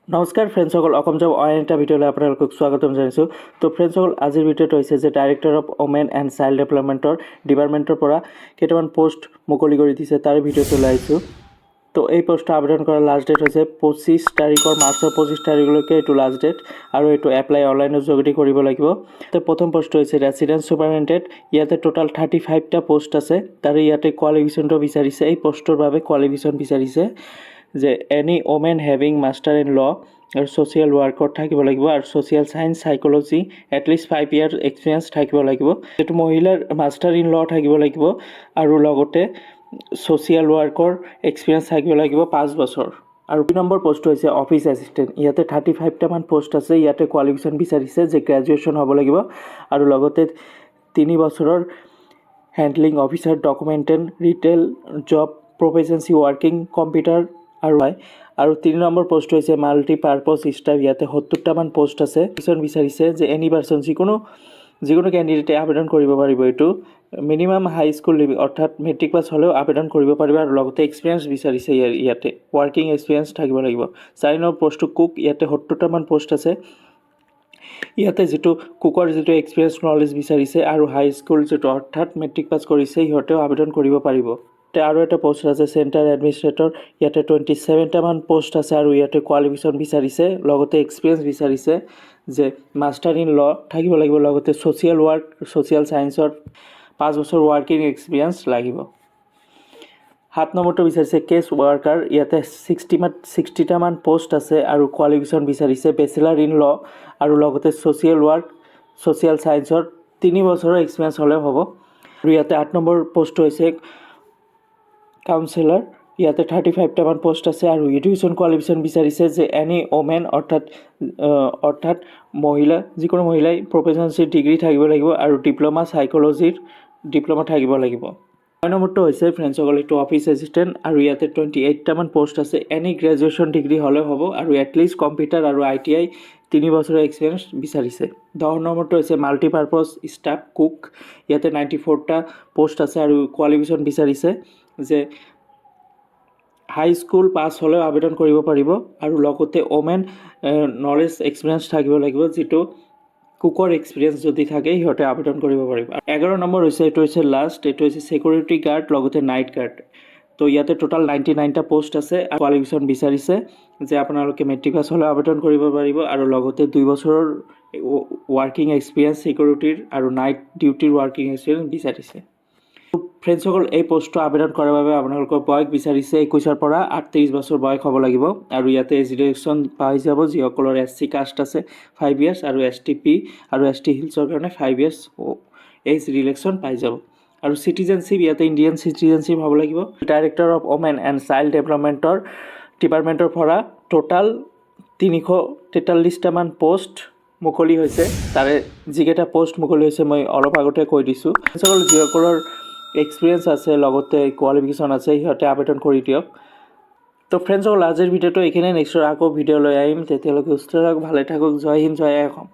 নমস্কাৰ ফ্ৰেণ্ডসকল, অসম জব অইন এটা ভিডিঅ'লৈ আপোনালোকক স্বাগতম জনাইছোঁ। তো ফ্ৰেণ্ডসকল, আজিৰ ভিডিঅ'টো হৈছে যে director of women and child ডেভেলপমেণ্টৰ ডিপাৰ্টমেণ্টৰ পৰা কেইটামান পোষ্ট মুকলি কৰি দিছে, তাৰে ভিডিঅ'টো লৈ আহিছোঁ। তো এই পোষ্টটো আবেদন কৰাৰ লাষ্ট ডেট হৈছে 25 তাৰিখৰ মাৰ্চৰ 25 তাৰিখলৈকে এইটো লাষ্ট ডেট, আৰু এইটো এপ্লাই অনলাইনৰ যোগেদি কৰিব লাগিব। তো প্ৰথম পোষ্টটো হৈছে ৰেচিডেন্স ছুপাৰিনটেণ্ডেণ্ট। ইয়াতে টোটাল 35টা পোষ্ট আছে, তাৰে ইয়াতে কোৱালিফিকেশ্যনটো বিচাৰিছে। এই পোষ্টৰ বাবে কোৱালিফিকেশ্যন বিচাৰিছে যে any women having master in law আৰু ছ'চিয়েল ৱৰ্কত থাকিব লাগিব, আৰু social science psychology at least 5 year experience থাকিব লাগিব। এইটো মহিলাৰ মাষ্টাৰ ইন ল থাকিব লাগিব, আৰু লগতে ছ'চিয়েল ৱৰ্কৰ এক্সপিৰিয়েঞ্চ থাকিব লাগিব 5 বছৰ। আৰু 2 নম্বৰ পোষ্ট হৈছে অফিচ এছিষ্টেণ্ট। ইয়াতে 35টামান পোষ্ট আছে। ইয়াতে কোৱালিফিকেশ্যন বিচাৰিছে যে গ্ৰেজুৱেশ্যন হ'ব লাগিব, আৰু লগতে 3 বছৰৰ হেণ্ডলিং অফিচাৰ, ডকুমেণ্টেণ্ট, retail job, proficiency working computer আৰু 3 নম্বৰ পোষ্ট হৈছে মাল্টিপাৰ্পজ ষ্টাফ। ইয়াতে 70টামান পোষ্ট আছে। কিছু বিচাৰিছে যে এনি পাৰ্চন যিকোনো কেণ্ডিডেটে আবেদন কৰিব পাৰিব। এইটো মিনিমাম হাই স্কুল অৰ্থাৎ মেট্ৰিক পাছ হ'লেও আবেদন কৰিব পাৰিব, আৰু লগতে এক্সপিৰিয়েঞ্চ বিচাৰিছে। ইয়াতে ৱৰ্কিং এক্সপিৰিয়েঞ্চ থাকিব লাগিব। 4 নম্বৰ পোষ্টটো কুক। ইয়াতে 70টামান পোষ্ট আছে। ইয়াতে কুকৰ এক্সপিৰিয়েঞ্চ নলেজ বিচাৰিছে, আৰু হাই স্কুল অৰ্থাৎ মেট্ৰিক পাছ কৰিছে সিহঁতেও আবেদন কৰিব পাৰিব। আৰু এটা পোষ্ট আছে চেণ্টাৰ এডমিনিষ্ট্ৰেটৰ। ইয়াতে 27টামান পোষ্ট আছে, আৰু ইয়াতে কোৱালিফিকেশ্যন বিচাৰিছে, লগতে এক্সপিৰিয়েঞ্চ বিচাৰিছে যে মাষ্টাৰ ইন ল থাকিব লাগিব, লগতে ছ'চিয়েল ছায়েন্সৰ 5 বছৰ ৱৰ্কিং এক্সপিৰিয়েঞ্চ লাগিব। 7 নম্বৰটো বিচাৰিছে কেছ ৱৰ্কাৰ। ইয়াতে 60টামান পোষ্ট আছে, আৰু কোৱালিফিকেশ্যন বিচাৰিছে বেচেলাৰ ইন ল, আৰু লগতে ছ'চিয়েল ছায়েন্সৰ 3 বছৰৰ এক্সপিৰিয়েঞ্চ হ'লেও হ'ব। আৰু ইয়াতে 8 নম্বৰ পোষ্টটো হৈছে কাউন্সিলৰ। ইয়াতে 35টামান পোষ্ট আছে, আৰু এডুকেশ্যন কোৱালিফিকেশ্যন বিচাৰিছে যে এনি ওমেন অৰ্থাৎ যিকোনো মহিলাই প্ৰফেচেঞ্চি ডিগ্ৰী থাকিব লাগিব, আৰু চাইক'লজিৰ ডিপ্ল'মা থাকিব লাগিব। 9 নম্বৰটো হৈছে ফ্ৰেণ্ডসকল, এইটো অফিচ এছিষ্টেণ্ট, আৰু ইয়াতে 28টামান পোষ্ট আছে। এনি গ্ৰেজুৱেশ্যন ডিগ্ৰী হ'লেও হ'ব, আৰু এটলিষ্ট কম্পিউটাৰ আৰু ITI 3 বছৰৰ এক্সপিৰিয়েঞ্চ বিচাৰিছে। 10 নম্বৰটো হৈছে মাল্টিপাৰ্পজ ষ্টাফ কুক। ইয়াতে 94টা পোষ্ট আছে, আৰু কোৱালিফিকেশ্যন বিচাৰিছে যে হাই স্কুল পাছ হ'লেও আবেদন কৰিব পাৰিব, আৰু লগতে ওমেন নলেজ এক্সপিৰিয়েঞ্চ থাকিব লাগিব, যিটো কুকৰ এক্সপিৰিয়েঞ্চ যদি থাকে সিহঁতে আবেদন কৰিব পাৰিব। 11 নম্বৰ এইটো হৈছে লাষ্ট, এইটো হৈছে ছিকিউৰিটি গাৰ্ড, লগতে নাইট গাৰ্ড। তো ইয়াতে টোটাল 99টা পোষ্ট আছে। কোৱালিফিকেশ্যন বিচাৰিছে যে আপোনালোকে মেট্ৰিক পাছ হ'লেও আবেদন কৰিব পাৰিব, আৰু লগতে 2 বছৰৰ ৱৰ্কিং এক্সপিৰিয়েঞ্চ ছিকিউৰিটিৰ আৰু নাইট ডিউটিৰ ৱৰ্কিং এক্সপিৰিয়েঞ্চ বিচাৰিছে। ফ্ৰেণ্ডসকল, এই পোষ্টটো আবেদন কৰাৰ বাবে আপোনালোকৰ বয়স বিচাৰিছে 21 পৰা 38 বছৰ বয়স হ'ব লাগিব, আৰু ইয়াতে এজ ৰিলেক্সন পাই যাব যিসকলৰ SC কাষ্ট আছে 5 ইয়াৰ্ছ, আৰু STP আৰু ST হিলছৰ কাৰণে 5 ইয়াৰ্ছ এজ ৰিলেক্সন পাই যাব। আৰু চিটিজেনশ্বিপ, ইয়াতে ইণ্ডিয়ান চিটিজেনশ্বিপ হ'ব লাগিব। Director of women and child ডেভেলপমেণ্টৰ ডিপাৰ্টমেণ্টৰ পৰা টোটাল 343টামান পোষ্ট মুকলি হৈছে। তাৰে যিকেইটা পোষ্ট মুকলি হৈছে মই অলপ আগতে কৈ দিছোঁ। যিসকলৰ এক্সপিৰিয়েঞ্চ আছে, লগতে কোৱালিফিকেশ্যন আছে, সিহঁতে আবেদন কৰি দিয়ক। তো ফ্ৰেণ্ডসকল, আজিৰ ভিডিঅ'টো এইখিনিয়ে। নেক্সট আকৌ ভিডিঅ' লৈ আহিম। তেতিয়ালৈকে সুস্থ থাকক, ভালে থাকক। জয় হিন্দ, জয় অসম।